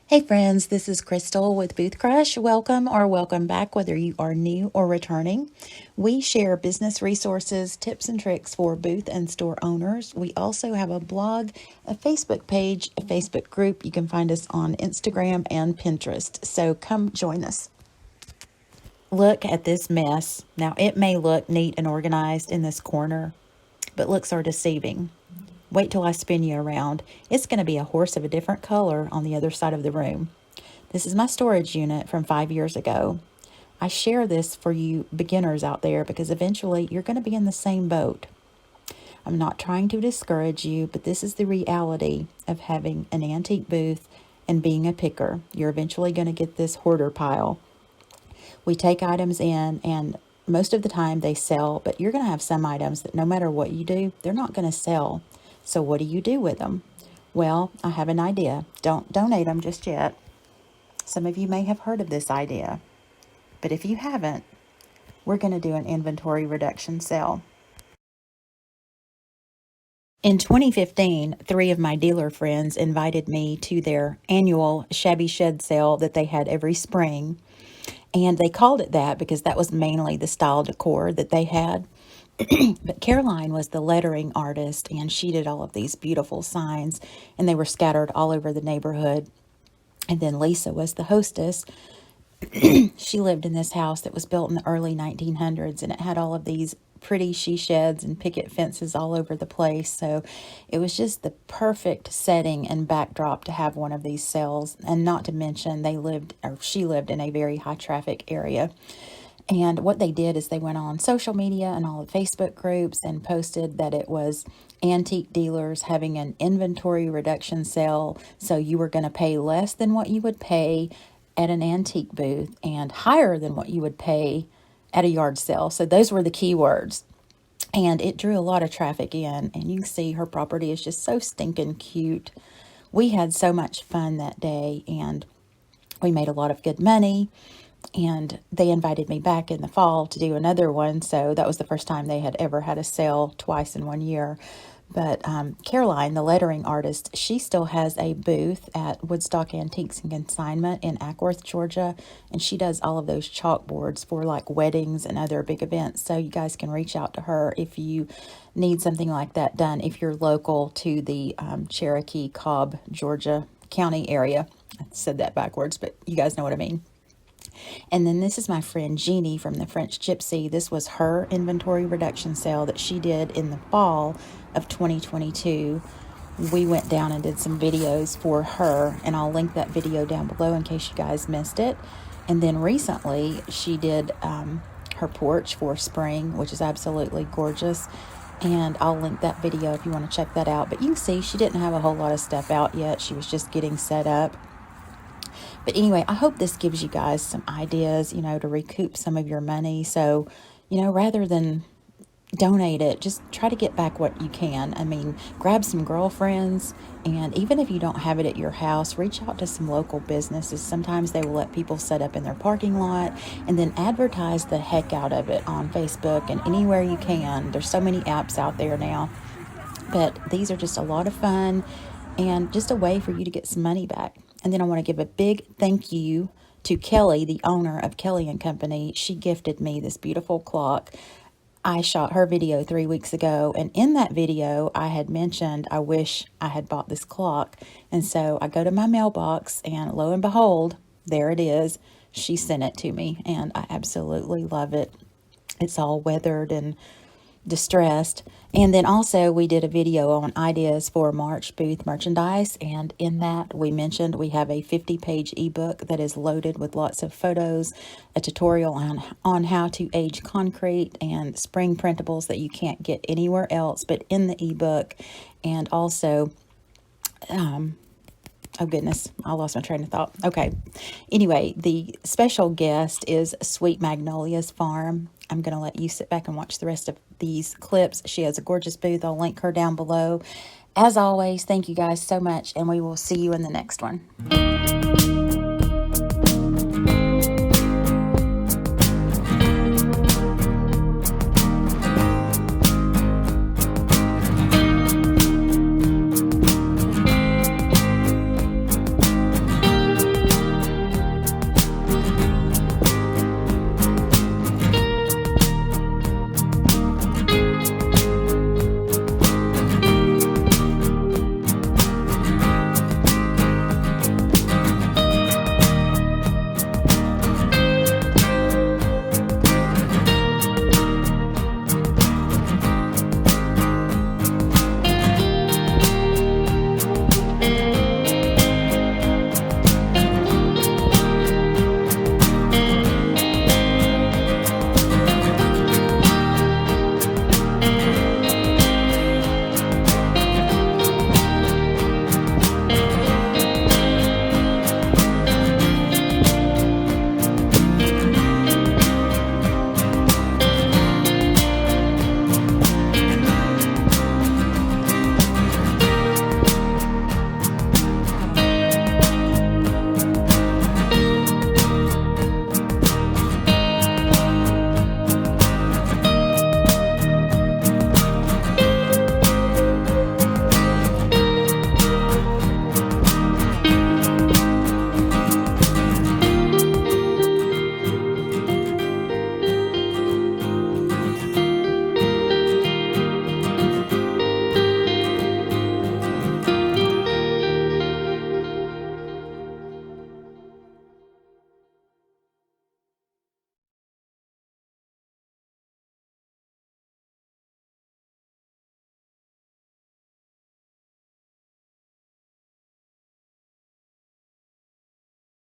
Hey friends, this is Crystal with Booth Crush. Welcome or welcome back, whether you are new or returning. We share business resources, tips, and tricks for booth and store owners. We also have a blog, a Facebook page, a Facebook group. You can find us on Instagram and Pinterest. So come join us. Look at this mess. Now, it may look neat and organized in this corner, but looks are deceiving. Wait till I spin you around. It's going to be a horse of a different color on the other side of the room. This is my storage unit from 5 years ago. I share this for you beginners out there because eventually you're going to be in the same boat. I'm not trying to discourage you, but this is the reality of having an antique booth and being a picker. You're eventually going to get this hoarder pile. We take items in, and most of the time they sell, but you're going to have some items that no matter what you do, they're not going to sell. So what do you do with them? Well, I have an idea. Don't donate them just yet. Some of you may have heard of this idea, but if you haven't, we're going to do an inventory reduction sale. In 2015, three of my dealer friends invited me to their annual shabby shed sale that they had every spring. And they called it that because that was mainly the style decor that they had. But Caroline was the lettering artist, and she did all of these beautiful signs, and they were scattered all over the neighborhood. And then Lisa was the hostess. She lived in this house that was built in the early 1900s, and it had all of these pretty she sheds and picket fences all over the place. So it was just the perfect setting and backdrop to have one of these sales. And not to mention, she lived in a very high traffic area. And what they did is they went on social media and all the Facebook groups and posted that it was antique dealers having an inventory reduction sale. So you were going to pay less than what you would pay at an antique booth and higher than what you would pay at a yard sale. So those were the key words. And it drew a lot of traffic in. And you can see her property is just so stinking cute. We had so much fun that day, and we made a lot of good money. And they invited me back in the fall to do another one. So that was the first time they had ever had a sale twice in 1 year. But Caroline, the lettering artist, she still has a booth at Woodstock Antiques and Consignment in Ackworth, Georgia. And she does all of those chalkboards for like weddings and other big events. So you guys can reach out to her if you need something like that done, if you're local to the Cherokee, Cobb, Georgia county area. I said that backwards, but you guys know what I mean. And then this is my friend Jeannie from the French Gypsy. This was her inventory reduction sale that she did in the fall of 2022. We went down and did some videos for her, and I'll link that video down below in case you guys missed it. And then recently she did her porch for spring, which is absolutely gorgeous. And I'll link that video if you want to check that out. But you can see she didn't have a whole lot of stuff out yet. She was just getting set up. But anyway, I hope this gives you guys some ideas, to recoup some of your money. So, rather than donate it, just try to get back what you can. I mean, grab some girlfriends, and even if you don't have it at your house, reach out to some local businesses. Sometimes they will let people set up in their parking lot, and then advertise the heck out of it on Facebook and anywhere you can. There's so many apps out there now. But these are just a lot of fun and just a way for you to get some money back. And then I want to give a big thank you to Kelly, the owner of Kelly and Company. She gifted me this beautiful clock. I shot her video 3 weeks ago, and in that video I had mentioned I wish I had bought this clock. And so I go to my mailbox, and lo and behold, there it is. She sent it to me, and I absolutely love it. It's all weathered and distressed. And then also we did a video on ideas for March booth merchandise, and in that we mentioned we have a 50-page ebook that is loaded with lots of photos, a tutorial on how to age concrete, and spring printables that you can't get anywhere else but in the ebook. And also oh goodness, I lost my train of thought. Okay. Anyway, the special guest is Sweet Magnolia's Farm. I'm going to let you sit back and watch the rest of these clips. She has a gorgeous booth. I'll link her down below. As always, thank you guys so much, and we will see you in the next one.